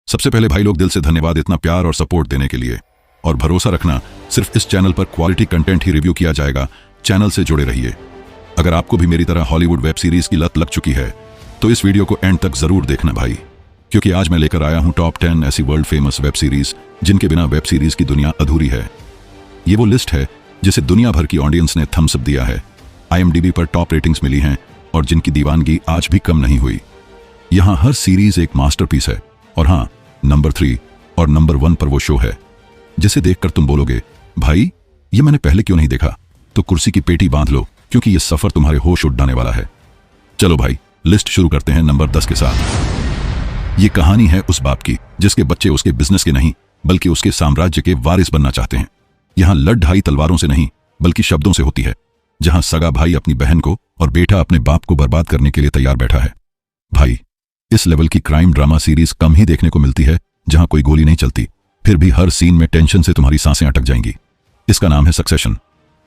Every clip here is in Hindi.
सबसे पहले भाई लोग दिल से धन्यवाद इतना प्यार और सपोर्ट देने के लिए, और भरोसा रखना सिर्फ इस चैनल पर क्वालिटी कंटेंट ही रिव्यू किया जाएगा। चैनल से जुड़े रहिए। अगर आपको भी मेरी तरह हॉलीवुड वेब सीरीज की लत लग चुकी है तो इस वीडियो को एंड तक जरूर देखना भाई, क्योंकि आज मैं लेकर आया हूं टॉप 10 ऐसी वर्ल्ड फेमस वेब सीरीज जिनके बिना वेब सीरीज की दुनिया अधूरी है। ये वो लिस्ट है जिसे दुनिया भर की ऑडियंस ने थम्स अप दिया है, IMDb पर टॉप रेटिंग्स मिली हैं और जिनकी दीवानगी आज भी कम नहीं हुई। यहां हर सीरीज एक मास्टरपीस है, और हां, नंबर 3 और नंबर 1 पर वो शो है जिसे देखकर तुम बोलोगे, भाई ये मैंने पहले क्यों नहीं देखा। तो कुर्सी की पेटी बांध लो, क्योंकि ये सफर तुम्हारे होश उड़ाने वाला है। चलो भाई, लिस्ट शुरू करते हैं नंबर 10 के साथ। ये कहानी है उस बाप की जिसके बच्चे उसके बिजनेस के नहीं बल्कि उसके साम्राज्य के वारिस बनना चाहते हैं। यहां लड़ ढाई तलवारों से नहीं बल्कि शब्दों से होती है। जहां सगा भाई अपनी बहन को और बेटा अपने बाप को बर्बाद करने के लिए तैयार बैठा है। भाई, इस लेवल की क्राइम ड्रामा सीरीज कम ही देखने को मिलती है जहां कोई गोली नहीं चलती, फिर भी हर सीन में टेंशन से तुम्हारी सांसें अटक जाएंगी। इसका नाम है सक्सेशन।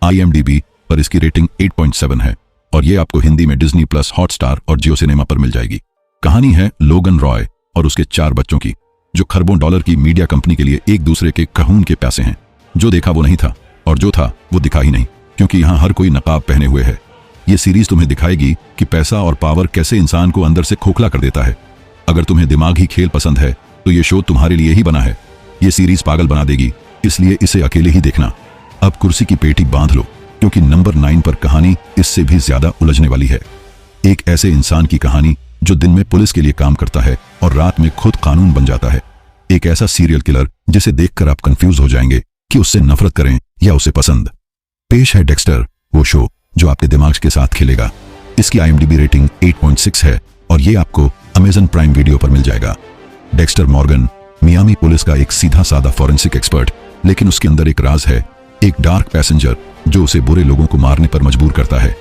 IMDb पर इसकी रेटिंग 8.7 है और ये आपको हिंदी में डिज्नी प्लस, हॉटस्टार और जियो सिनेमा पर मिल जाएगी। कहानी है लोगन रॉय और उसके 4 बच्चों की, जो खरबों डॉलर की मीडिया कंपनी के लिए एक दूसरे के कहून के प्यासे हैं। जो देखा वो नहीं था और जो था वो दिखा ही नहीं, क्योंकि यहां हर कोई नकाब पहने हुए है। ये सीरीज तुम्हें दिखाएगी कि पैसा और पावर कैसे इंसान को अंदर से खोखला कर देता है। अगर तुम्हें दिमागी खेल पसंद है तो ये शो तुम्हारे लिए ही बना है। ये सीरीज पागल बना देगी, इसलिए इसे अकेले ही देखना। अब कुर्सी की पेटी बांध लो, क्योंकि नंबर 9 पर कहानी इससे भी ज्यादा उलझने वाली है। एक ऐसे इंसान की कहानी जो दिन में पुलिस के लिए काम करता है और रात में खुद कानून बन जाता है। एक ऐसा सीरियल किलर जिसे देखकर आप कंफ्यूज हो जाएंगे कि उससे नफरत करें या उसे पसंद। पेश है डेक्स्टर, वो शो जो आपके दिमाग के साथ खेलेगा। इसकी IMDb रेटिंग 8.6 है और ये आपको अमेजन प्राइम वीडियो पर मिल जाएगा। डेक्स्टर मॉर्गन मियामी पुलिस का एक सीधा साधा फॉरेंसिक एक्सपर्ट, लेकिन उसके अंदर एक राज है, एक डार्क पैसेंजर जो उसे बुरे लोगों को मारने पर मजबूर करता है।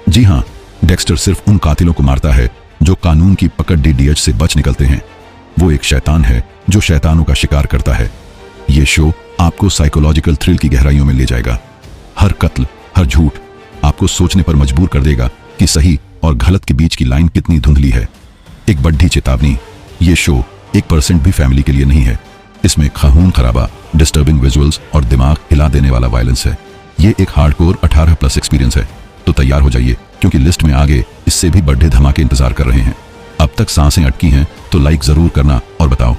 जी हां, डेक्स्टर सिर्फ उन कातिलों को मारता है जो कानून की पकड़ DDH से बच निकलते हैं। वो एक शैतान है जो शैतानों का शिकार करता है। ये शो आपको साइकोलॉजिकल थ्रिल की गहराइयों में ले जाएगा। हर कत्ल, हर झूठ आपको सोचने पर मजबूर कर देगा कि सही और गलत के बीच की लाइन कितनी धुंधली है। एक बड़ी चेतावनी, ये शो 1% भी फैमिली के लिए नहीं है। इसमें खून खराबा, डिस्टर्बिंग विजुअल्स और दिमाग हिला देने वाला वायलेंस है। ये एक हार्डकोर 18+ एक्सपीरियंस है। तो तैयार हो जाइए, क्योंकि लिस्ट में आगे इससे भी बड़े धमाके इंतजार कर रहे हैं। अब तक सांसें अटकी हैं तो लाइक जरूर करना और बताओ,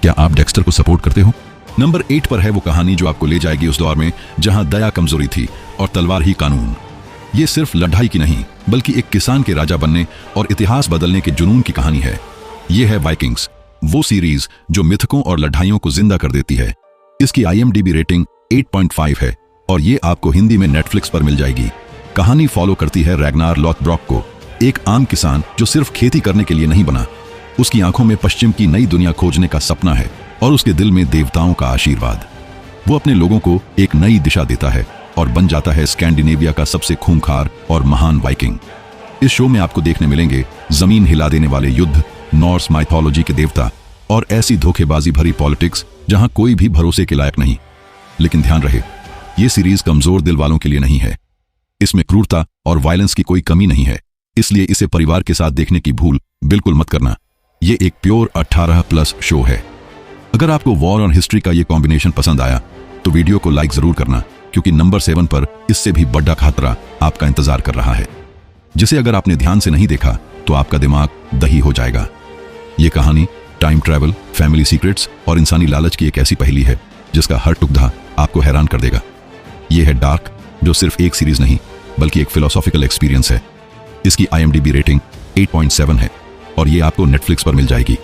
क्या आप डेक्स्टर को सपोर्ट करते हो। नंबर 8 पर है वो कहानी जो आपको ले जाएगी उस दौर में जहां दया कमजोरी थी और तलवार ही कानून। ये सिर्फ लड़ाई की नहीं बल्कि एक किसान के राजा बनने और इतिहास बदलने के जुनून की कहानी है। ये है वाइकिंग्स, वो सीरीज जो मिथकों और लड़ाइयों को जिंदा कर देती है। इसकी IMDb रेटिंग 8.5 है और ये आपको हिंदी में नेटफ्लिक्स पर मिल जाएगी। कहानी फॉलो करती है रैग्नार लोथब्रोक को, एक आम किसान जो सिर्फ खेती करने के लिए नहीं बना। उसकी आंखों में पश्चिम की नई दुनिया खोजने का सपना है और उसके दिल में देवताओं का आशीर्वाद। वो अपने लोगों को एक नई दिशा देता है और बन जाता है स्कैंडिनेविया का सबसे खूंखार और महान वाइकिंग। इस शो में आपको देखने मिलेंगे जमीन हिला देने वाले युद्ध, नॉर्स माइथोलॉजी के देवता और ऐसी धोखेबाजी भरी पॉलिटिक्स जहां कोई भी भरोसे के लायक नहीं। लेकिन ध्यान रहे, ये सीरीज कमजोर दिल वालों के लिए नहीं है। इसमें क्रूरता और वायलेंस की कोई कमी नहीं है, इसलिए इसे परिवार के साथ देखने की भूल बिल्कुल मत करना। ये एक प्योर 18+ शो है। अगर आपको वॉर और हिस्ट्री का ये कॉम्बिनेशन पसंद आया तो वीडियो को लाइक जरूर करना, क्योंकि नंबर 7 पर इससे भी बड़ा खतरा आपका इंतजार कर रहा है, जिसे अगर आपने ध्यान से नहीं देखा तो आपका दिमाग दही हो जाएगा। ये कहानी टाइम ट्रैवल, फैमिली सीक्रेट्स और इंसानी लालच की एक ऐसी पहेली है जिसका हर टुकड़ा आपको हैरान कर देगा। यह है डार्क, जो सिर्फ एक सीरीज नहीं बल्कि एक फिलोसॉफिकल एक्सपीरियंस है। इसकी IMDb रेटिंग 8.7 है और ये आपको नेटफ्लिक्स पर मिल जाएगी।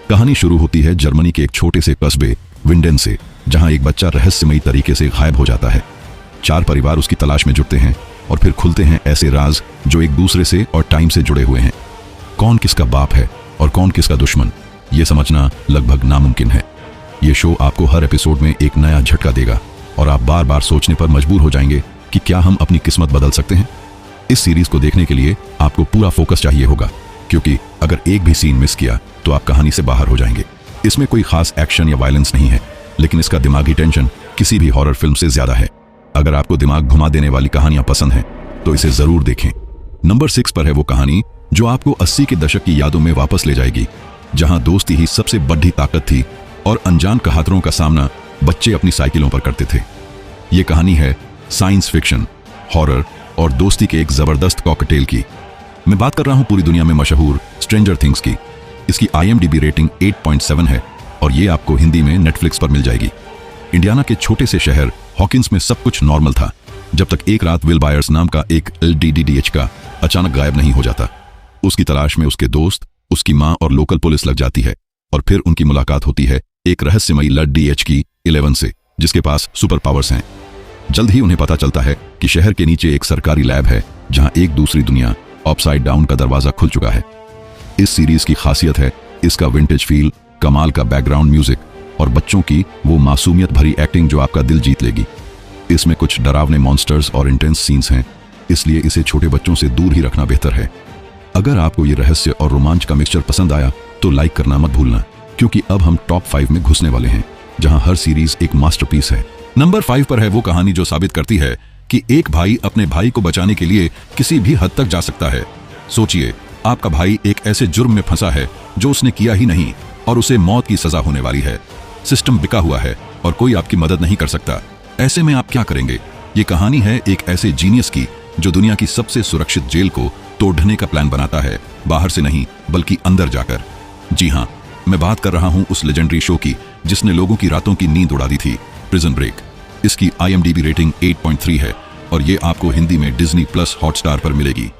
कहानी शुरू होती है जर्मनी के एक छोटे से कस्बे विंडेन से, जहां एक बच्चा रहस्यमयी तरीके से गायब हो जाता है। 4 परिवार उसकी तलाश में जुटते हैं और फिर खुलते हैं ऐसे राज जो एक दूसरे से और टाइम से जुड़े हुए हैं। कौन किसका बाप है और कौन किसका दुश्मन, ये समझना लगभग नामुमकिन है। ये शो आपको हर एपिसोड में एक नया झटका देगा और आप बार बार सोचने पर मजबूर हो जाएंगे कि क्या हम अपनी किस्मत बदल सकते हैं। इस सीरीज को देखने के लिए आपको पूरा फोकस चाहिए होगा, क्योंकि अगर एक भी सीन मिस किया तो आप कहानी से बाहर हो जाएंगे। इसमें कोई खास एक्शन या वायलेंस नहीं है, लेकिन इसका दिमागी टेंशन किसी भी हॉरर फिल्म से ज्यादा है। अगर आपको दिमाग घुमा देने वाली कहानियां पसंद हैं तो इसे जरूर देखें। नंबर 6 पर है वो कहानी जो आपको 80 के दशक की यादों में वापस ले जाएगी। जहां दोस्ती ही सबसे बड़ी ताकत थी और अनजान खतरों का सामना बच्चे अपनी साइकिलों पर करते थे। ये कहानी है साइंस फिक्शन, हॉरर और दोस्ती के एक जबरदस्त कॉकटेल की। मैं बात कर रहा हूं पूरी दुनिया में मशहूर स्ट्रेंजर थिंग्स की। इसकी IMDb रेटिंग 8.7 है और ये आपको हिंदी में नेटफ्लिक्स पर मिल जाएगी। इंडियाना के छोटे से शहर हॉकिंस में सब कुछ नॉर्मल था, जब तक एक रात विल बायर्स नाम का एक LDDH का अचानक गायब नहीं हो जाता। उसकी तलाश में उसके दोस्त, उसकी मां और लोकल पुलिस लग जाती है और फिर उनकी मुलाकात होती है एक रहस्यमयी LDH की 11 से, जिसके पास सुपर पावर्स हैं। जल्द ही उन्हें पता चलता है कि शहर के नीचे एक सरकारी लैब है जहां एक दूसरी दुनिया अपसाइड डाउन का दरवाजा खुल चुका है। इस सीरीज की खासियत है इसका विंटेज फील, कमाल का बैकग्राउंड म्यूजिक और बच्चों की वो मासूमियत भरी एक्टिंग जो आपका दिल जीत लेगी। इसमें कुछ डरावने मॉन्स्टर्स और इंटेंस सीन्स हैं, इसलिए इसे छोटे बच्चों से दूर ही रखना बेहतर है। अगर आपको ये रहस्य और रोमांच का मिक्सचर पसंद आया तो लाइक करना मत भूलना, क्योंकि अब हम टॉप 5 में घुसने वाले हैं, जहां हर सीरीज एक मास्टरपीस है। नंबर 5 पर है वो कहानी जो साबित करती है कि एक भाई अपने भाई को बचाने के लिए किसी भी हद तक जा सकता है। सोचिए, आपका भाई एक ऐसे जुर्म में फंसा है जो उसने किया ही नहीं और उसे मौत की सजा होने वाली है। सिस्टम बिका हुआ है और कोई आपकी मदद नहीं कर सकता। ऐसे में आप क्या करेंगे? ये कहानी है एक ऐसे जीनियस की जो दुनिया की सबसे सुरक्षित जेल को तोड़ने का प्लान बनाता है, बाहर से नहीं बल्कि अंदर जाकर। जी हाँ, मैं बात कर रहा हूं उस लेजेंडरी शो की जिसने लोगों की रातों की नींद उड़ा दी थी, प्रिजन ब्रेक। इसकी IMDb रेटिंग 8.3 है और ये आपको हिंदी में डिज्नी प्लस हॉटस्टार पर मिलेगी।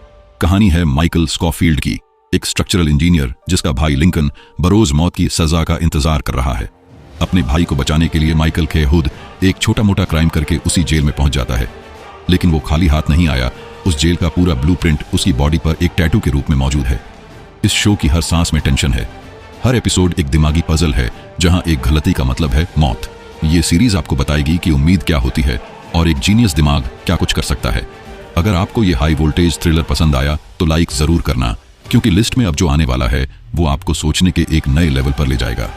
कहानी है माइकल स्कॉफील्ड की, एक स्ट्रक्चरल इंजीनियर जिसका भाई लिंकन बरोज मौत की सजा का इंतजार कर रहा है। अपने भाई को बचाने के लिए माइकल के खुद एक छोटा मोटा क्राइम करके उसी जेल में पहुंच जाता है, लेकिन वो खाली हाथ नहीं आया। उस जेल का पूरा ब्लूप्रिंट उसकी बॉडी पर एक टैटू के रूप में मौजूद है। इस शो की हर सांस में टेंशन है, हर एपिसोड एक दिमागी पजल है जहां एक गलती का मतलब है मौत। ये सीरीज आपको बताएगी कि उम्मीद क्या होती है और एक जीनियस दिमाग क्या कुछ कर सकता है। अगर आपको ये हाई वोल्टेज थ्रिलर पसंद आया तो लाइक जरूर करना, क्योंकि लिस्ट में अब जो आने वाला है वो आपको सोचने के एक नए लेवल पर ले जाएगा।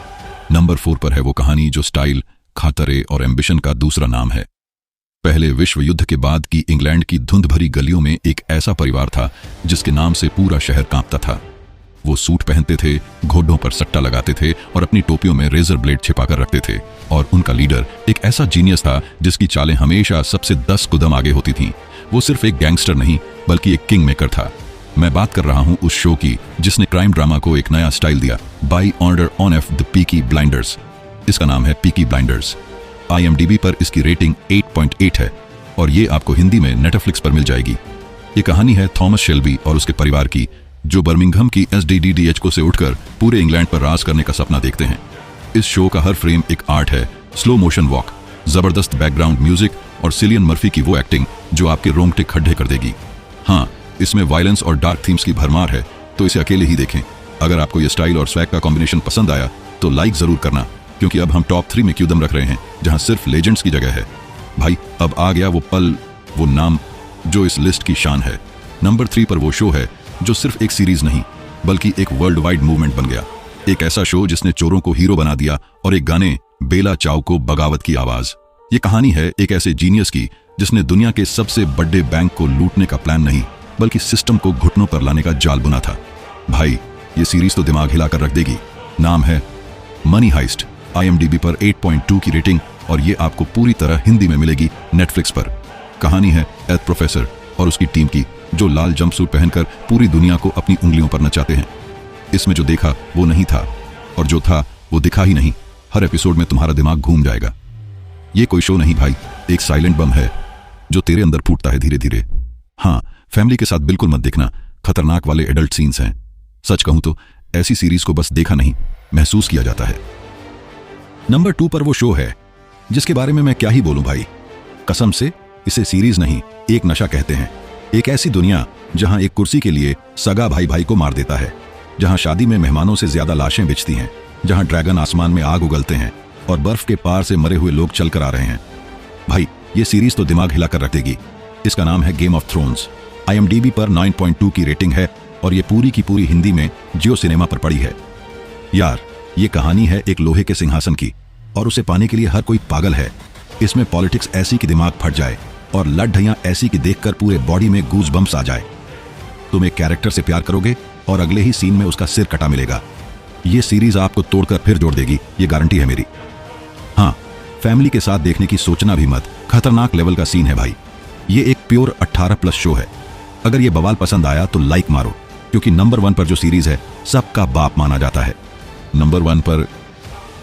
नंबर 4 पर है वो कहानी जो स्टाइल, खातरे और एम्बिशन का दूसरा नाम है। पहले विश्व युद्ध के बाद की इंग्लैंड की धुंध भरी गलियों में एक ऐसा परिवार था जिसके नाम से पूरा शहर कांपता था। वो सूट पहनते थे, घोड़ों पर सट्टा लगाते थे और अपनी टोपियों में रेजर ब्लेड छिपाकर रखते थे। और उनका लीडर एक ऐसा जीनियस था जिसकी चालें हमेशा सबसे 10 कदम आगे होती थीं। वो सिर्फ एक गैंगस्टर नहीं बल्कि एक किंग मेकर था। मैं बात कर रहा हूं उस शो की जिसने क्राइम ड्रामा को एक नया स्टाइल दिया, by order of the Peaky Blinders. इसका नाम है पीकी ब्लाइंडर्स। IMDb पर इसकी रेटिंग 8.8 है और ये आपको हिंदी में नेटफ्लिक्स पर मिल जाएगी। ये कहानी है थॉमस शेल्बी और उसके परिवार की, जो बर्मिंघम की SDDDH से उठकर पूरे इंग्लैंड पर राज करने का सपना देखते हैं। इस शो का हर फ्रेम एक आर्ट है, स्लो मोशन वॉक, जबरदस्त बैकग्राउंड म्यूजिक और सिलियन मर्फी की वो एक्टिंग जो आपके रोंगटे खड्डे कर देगी। हाँ, इसमें वायलेंस और डार्क थीम्स की भरमार है, तो इसे अकेले ही देखें। अगर आपको ये स्टाइल और स्वैग का कॉम्बिनेशन पसंद आया तो लाइक जरूर करना, क्योंकि अब हम टॉप 3 में कदम रख रहे हैं जहां सिर्फ लेजेंड्स की जगह है। भाई, अब आ गया वो पल, वो नाम जो इस लिस्ट की शान है। नंबर 3 पर वो शो है जो सिर्फ एक सीरीज नहीं बल्कि एक वर्ल्ड वाइड मूवमेंट बन गया। एक ऐसा शो जिसने चोरों को हीरो बना दिया और एक गाने बेला चाव को बगावत की आवाज। ये कहानी है एक ऐसे जीनियस की जिसने दुनिया के सबसे बड़े बैंक को लूटने का प्लान नहीं बल्कि सिस्टम को घुटनों पर लाने का जाल बुना था। भाई, ये सीरीज तो दिमाग हिलाकर रख देगी। नाम है मनी हाइस्ट। IMDb पर 8.2 की रेटिंग और ये आपको पूरी तरह हिंदी में मिलेगी नेटफ्लिक्स पर। कहानी है एथ प्रोफेसर और उसकी टीम की, जो लाल जंपसूट पहनकर पूरी दुनिया को अपनी उंगलियों पर नचाते हैं। इसमें जो देखा वो नहीं था और जो था वो दिखा ही नहीं। हर एपिसोड में तुम्हारा दिमाग घूम जाएगा। ये कोई शो नहीं भाई, एक साइलेंट बम है जो तेरे अंदर फूटता है धीरे धीरे। हाँ, फैमिली के साथ बिल्कुल मत देखना, खतरनाक वाले एडल्ट सीन्स हैं। सच कहूं तो ऐसी सीरीज को बस देखा नहीं, महसूस किया जाता है। नंबर 2 पर वो शो है जिसके बारे में मैं क्या ही बोलूं भाई। कसम से इसे सीरीज नहीं, एक नशा कहते हैं। एक ऐसी दुनिया जहां एक कुर्सी के लिए सगा भाई भाई को मार देता है, जहां शादी में मेहमानों से ज्यादा लाशें बिछती हैं, जहां ड्रैगन आसमान में आग उगलते हैं और बर्फ के पार से मरे हुए लोग चलकर आ रहे हैं। भाई, ये सीरीज तो दिमाग हिलाकर रख देगी। इसका नाम है गेम ऑफ थ्रोन्स। IMDb पर 9.2 की रेटिंग है और ये पूरी की पूरी हिंदी में जियो सिनेमा पर पड़ी है। यार, ये कहानी है एक लोहे के सिंहासन की और उसे पाने के लिए हर कोई पागल है। इसमें पॉलिटिक्स ऐसी कि दिमाग फट जाए और लड़-ढइयां ऐसी कि देखकर पूरे बॉडी में गूज बम्स आ जाए। तुम एक कैरेक्टर से प्यार करोगे और अगले ही सीन में उसका सिर कटा मिलेगा। ये सीरीज आपको तोड़कर फिर जोड़ देगी, ये गारंटी है मेरी। हाँ, फैमिली के साथ देखने की सोचना भी मत, खतरनाक लेवल का सीन है भाई। ये एक प्योर 18+ शो है। अगर ये बवाल पसंद आया तो लाइक मारो, क्योंकि नंबर 1 पर जो सीरीज है सबका बाप माना जाता है। नंबर 1 पर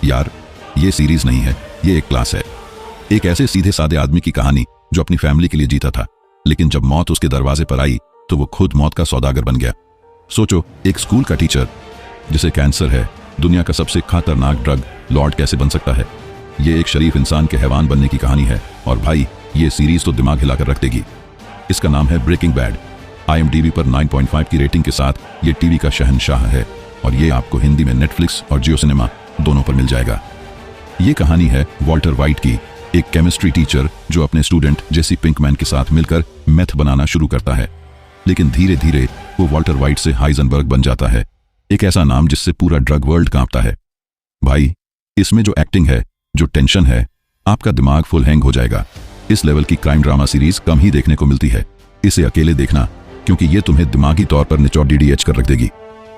यार, ये सीरीज नहीं है, ये एक क्लास है। एक ऐसे सीधे साधे आदमी की कहानी जो अपनी फैमिली के लिए जीता था, लेकिन जब मौत उसके दरवाजे पर आई तो वो खुद मौत का सौदागर बन गया। सोचो, एक स्कूल का टीचर जिसे कैंसर है, दुनिया का सबसे खतरनाक ड्रग लॉर्ड कैसे बन सकता है। ये एक शरीफ इंसान के हैवान बनने की कहानी है। और भाई, ये सीरीज तो दिमाग हिलाकर रख देगी। इसका नाम है ब्रेकिंग बैड। IMDb पर 9.5 की रेटिंग के साथ ये टीवी का शहंशाह है, और ये आपको हिंदी में नेटफ्लिक्स और जियो सिनेमा दोनों पर मिल जाएगा। ये कहानी है वॉल्टर वाइट की, एक केमिस्ट्री टीचर जो अपने स्टूडेंट जेसी पिंकमैन के साथ मिलकर मेथ बनाना शुरू करता है। लेकिन धीरे धीरे वो वॉल्टर वाइट से हाइजनबर्ग बन जाता है, एक ऐसा नाम जिससे पूरा ड्रग वर्ल्ड कांपता है। भाई, इसमें जो एक्टिंग है, जो टेंशन है, आपका दिमाग फुल हैंग हो जाएगा। इस लेवल की क्राइम ड्रामा सीरीज कम ही देखने को मिलती है। इसे अकेले देखना, क्योंकि ये तुम्हें दिमागी तौर पर निचोड़ DDH कर रख देगी।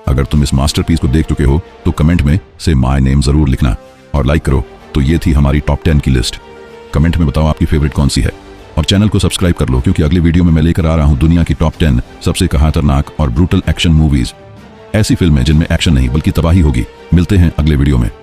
अगर तुम इस मास्टरपीस को देख चुके हो तो कमेंट में से माय नेम जरूर लिखना और लाइक करो। तो ये थी हमारी टॉप 10 की लिस्ट। कमेंट में बताओ आपकी फेवरेट कौन सी है, और चैनल को सब्सक्राइब कर लो, क्योंकि अगले वीडियो में मैं लेकर आ रहा हूं दुनिया की टॉप 10 सबसे खतरनाक और ब्रूटल एक्शन मूवीज। ऐसी फिल्में जिनमें एक्शन नहीं बल्कि तबाही होगी। मिलते हैं अगले वीडियो में।